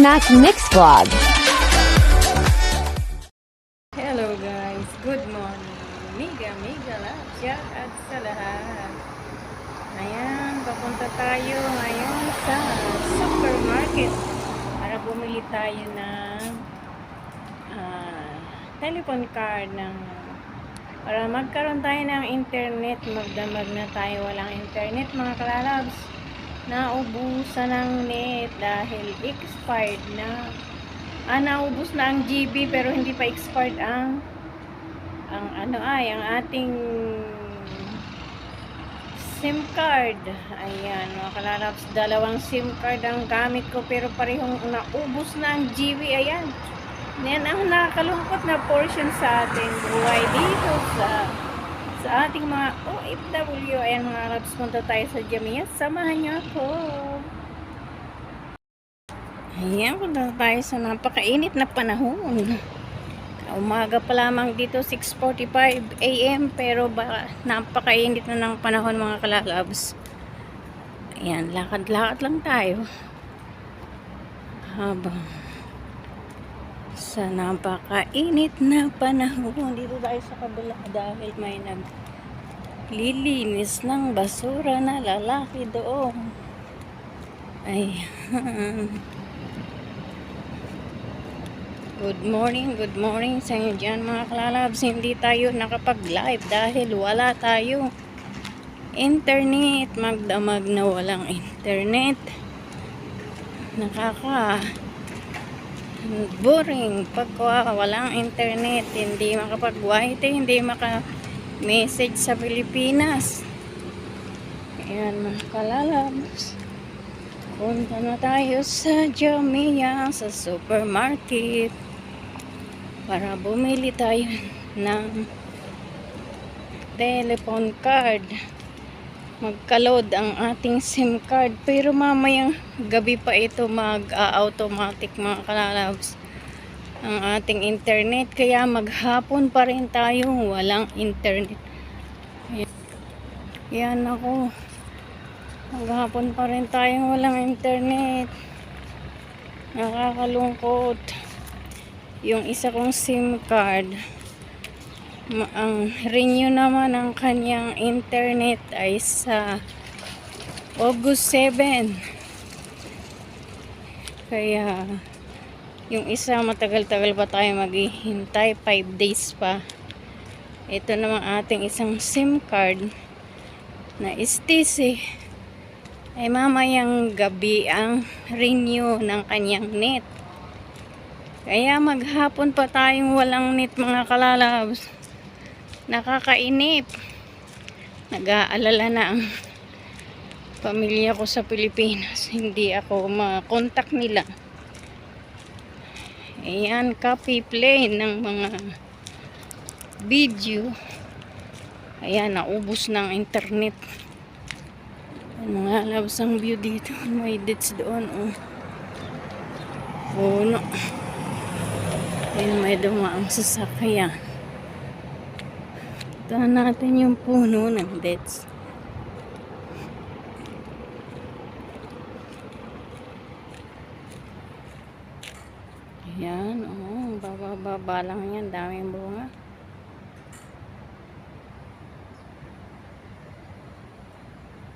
Snack Mix Vlog. Hello guys, good morning. Mega love, shout out sa lahat. Ayan, papunta tayo ngayon sa supermarket para bumili tayo ng telephone card para magkaroon tayo ng internet. Magdamag na tayo walang internet mga kalalabs. Naubusan ng net dahil expired na. Naubos na ang GB pero hindi pa expired ang ating SIM card. Ayan mga kalalabs, dalawang SIM card ang gamit ko pero parehong naubos na ang GB. Ayan, yan ang nakakalungkot na portion sa ating buhay dito sa ating mga OFW. Ayan mga kalabs, punta tayo sa Jamia. Samahan niyo ako. Ayan, punta tayo sa napakainit na panahon. Umaga pa lamang dito, 6:45 AM, pero napakainit na ng panahon mga kalalabs. Ayan, lakad-lakad lang tayo habang sa napakainit na panahon. Dito tayo sa kabila dahil may naglilinis ng basura na lalaki doon. Ayan. Good morning sa inyo dyan mga kalalabs. Hindi tayo nakapag-live dahil wala tayo internet. Magdamag na walang internet. Boring pag walang internet, hindi makapag-white, hindi maka-message sa Pilipinas. Ayan mga kalalabs, punta na tayo sa Jamia, sa supermarket para bumili tayo ng telephone card. Magka-load ang ating SIM card pero mamayang gabi pa ito mag-automatic mga kalalabs ang ating internet, kaya maghapon pa rin tayo walang internet. Yan ako, maghapon pa rin tayo walang internet. Nakakalungkot. Yung isa kong SIM card, ang renew naman ng kanyang internet ay sa August 7. Kaya yung isa matagal-tagal pa tayo maghihintay, 5 days pa. Ito naman ating isang SIM card na STC ay mamayang gabi ang renew ng kanyang net. Kaya maghapon pa tayong walang net mga kalalabs. Nakakainip. Nag-aalala na ang pamilya ko sa Pilipinas. Hindi ako makontak nila. Ayan, copy play ng mga video. Ayan, naubos ng internet. Mga labs ang view dito. May dates doon. Puno. Ayan, may dumaang sasakyan. Ito natin yung puno ng dates. Ayan, baba lang yan. Daming bunga.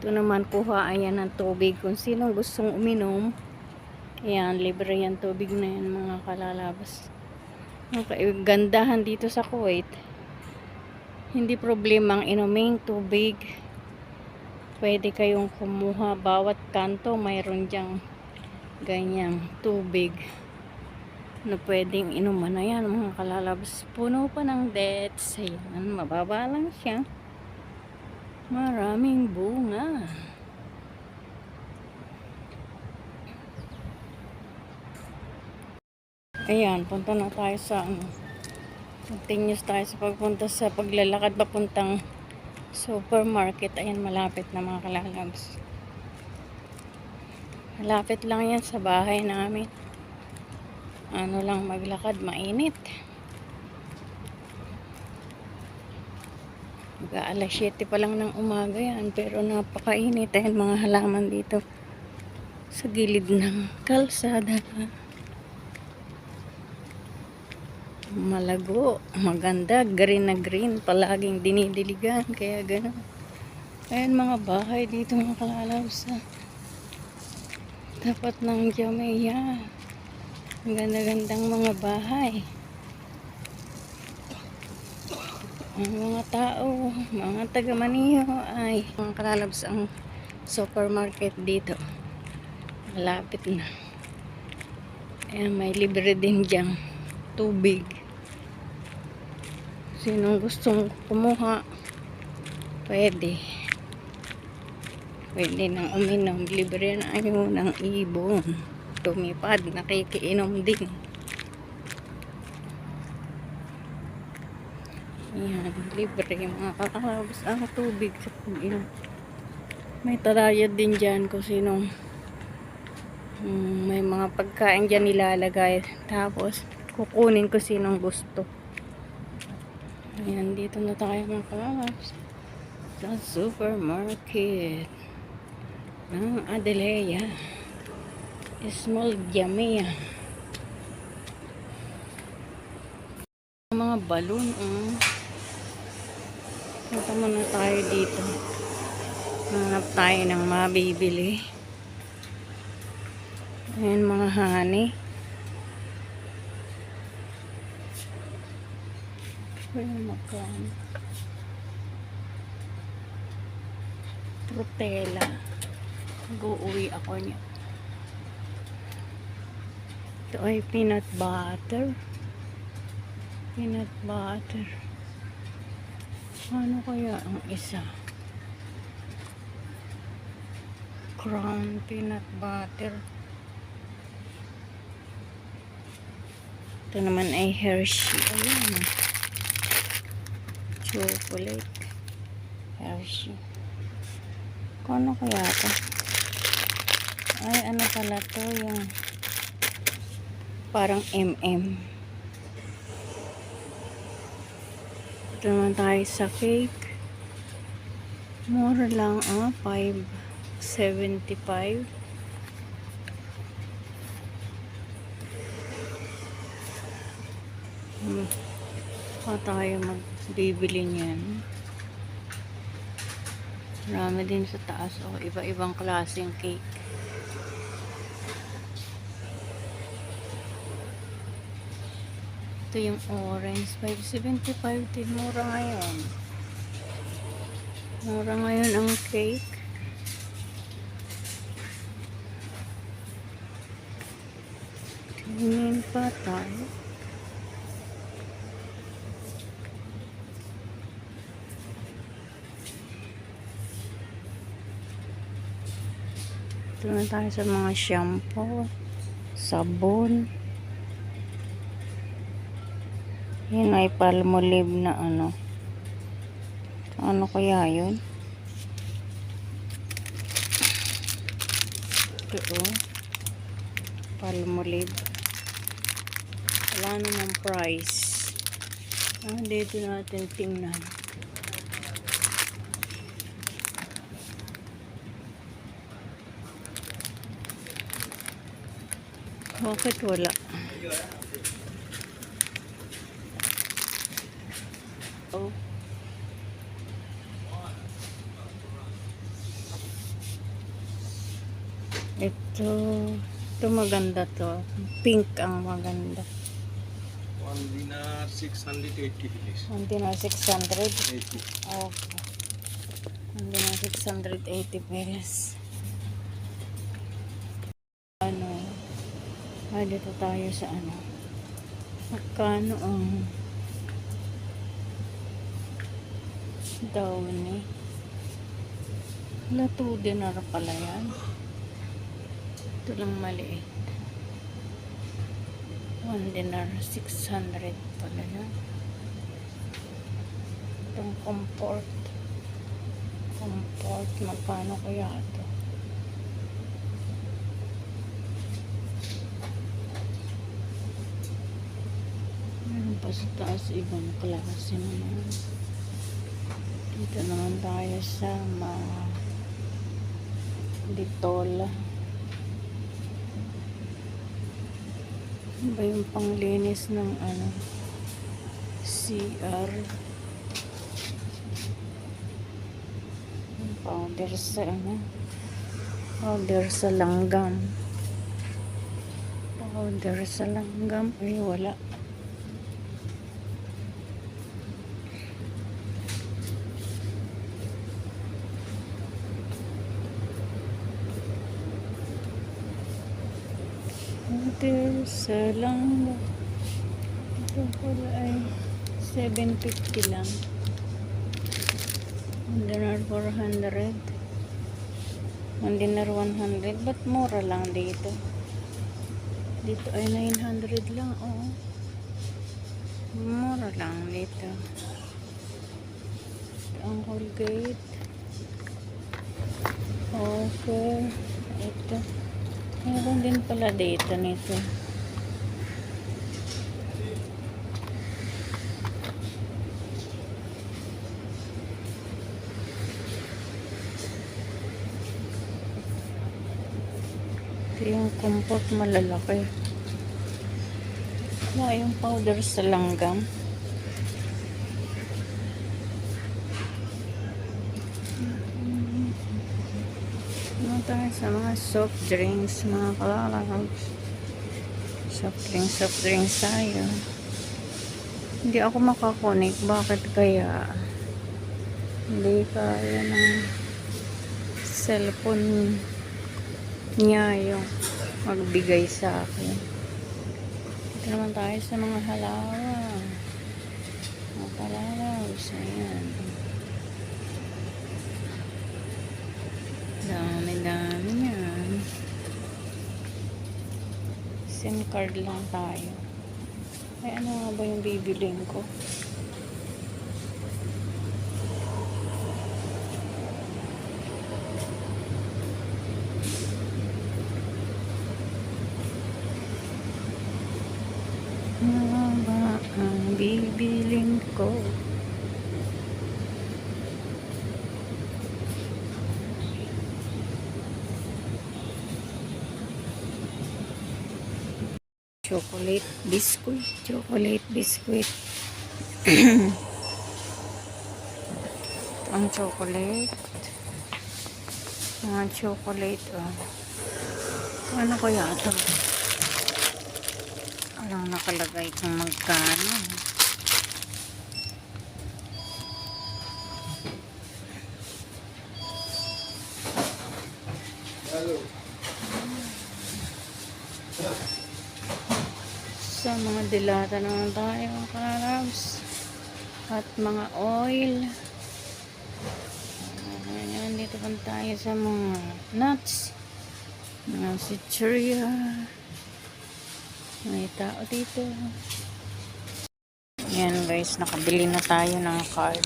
Ito naman, kuha ayan ng tubig. Kung sinong gustong uminom, ayan, libre yan tubig na yan mga kalalabas. Okay, gandahan dito sa Kuwait. Hindi problema ang inuming tubig. Pwede kayong kumuha. Bawat kanto mayroon dyang ganyang tubig na pwedeng inuman. Ayan mga kalalabas. Puno pa ng dates. Ayan, mababa lang siya. Maraming bunga. Ayan, punta na tayo sa continuous tayo sa pagpunta sa paglalakad papuntang supermarket. Ayan, malapit na mga kalalabs. Malapit lang yan sa bahay namin. ano lang maglakad, mainit. Mag-aalas 7 pa lang ng umaga yan, pero napakainit. Ayan mga halaman dito sa gilid ng kalsada. Malago, maganda, green na green, palaging dinidiligan, kaya gano'n. Ayan mga bahay dito mga kalalabs sa tapat ng Jamaica. Ang ganda-gandang mga bahay. Ang mga tao, mga taga Maniho ay mga kalalabs ang supermarket dito. Malapit na. Ayan, may libre din diyang tubig. Sinong gustong kumuha, pwede. Pwede nang uminom. Libre na ayo ng ibon. Tumipad, nakikiinom din. Ayan, libre mga kakalabas ang tubig sa pag-inom. May tarayad din dyan kung sinong may mga pagkain dyan nilalagay. Tapos, kukunin ko sinong gusto. Ayan, dito na tayo mga kakalabas sa supermarket ng Adelea Small Jamaica. Mga balon. Punta muna tayo dito. Hanap tayo ng mabibili. Ayan mga honey. Ayan magkano. Frutella. Mag-uuwi ako niya. Ito ay peanut butter. Peanut butter. Ano kaya ang isa? Crown peanut butter. Ito naman ay Hershey. Ayan. Chocolate. Hershey. Ano kaya ito? Ay, ano pala to? Yung parang MM. Ito naman tayo sa cake. Mura lang, $5.75. Pa tayo magbibili niyan. Marami din sa taas. Iba-ibang klaseng cake. Ito yung orange. $5.75 din. Mura ngayon. Mura ngayon ang cake. Tingin pa tayo. Ito na tayo sa mga shampoo, sabon. Yun ay Palmolive na ano. Ano kaya yun? Ito Palmolive. Wala namang price. Dito natin tingnan. Bakit wala? Oh. Ito maganda to. Pink ang maganda. One dinar 680 please. One dinar 600. 80. Okay. One dinar 680 pesos. Dito tayo sa ano. Magkano ang downy? Wala, 2 dinar pala yan. Ito lang maliit. 1 dinar 600 pala yan. Itong comfort. Magkano kaya ito? Sa taas, ibang klase naman. Dito naman tayo sa Ditol. Ano ba yung panglinis ng CR? Powder sa powder sa langgam. Powder sa langgam. Ay, wala. Powder sa langgam. Ito pala ay 750 lang. Dinar 400. Dinar 100. Ba't mura lang dito? Dito ay 900 lang. Oo. Mura lang dito. Ang Colgate. Okay. Ito. Meron din pala dito nito. Ito yung comfort malalaki. Wala yung powder sa langgam. Ano tayo sa mga soft drinks, mga kalalags. Soft drinks tayo. Hindi ako makakonik. Bakit kaya? Hindi kaya ng cellphone niya yung magbigay sa akin. Dito naman tayo sa mga halawa. Mga kalalags. Ayan. Dami yan. SIM card lang tayo. Ay, ano nga ba yung bibiling ko? Ano ba ang bibiling ko? Chocolate biscuit. Ang chocolate. Mga chocolate. Ano kaya ito? Alang nakalagay kung magkano. Sa mga dilata naman tayo, mga karabs. At mga oil. Ayan, dito pa tayo sa mga nuts. Mga cicheria. May tao dito. Ayan guys, nakabili na tayo ng card.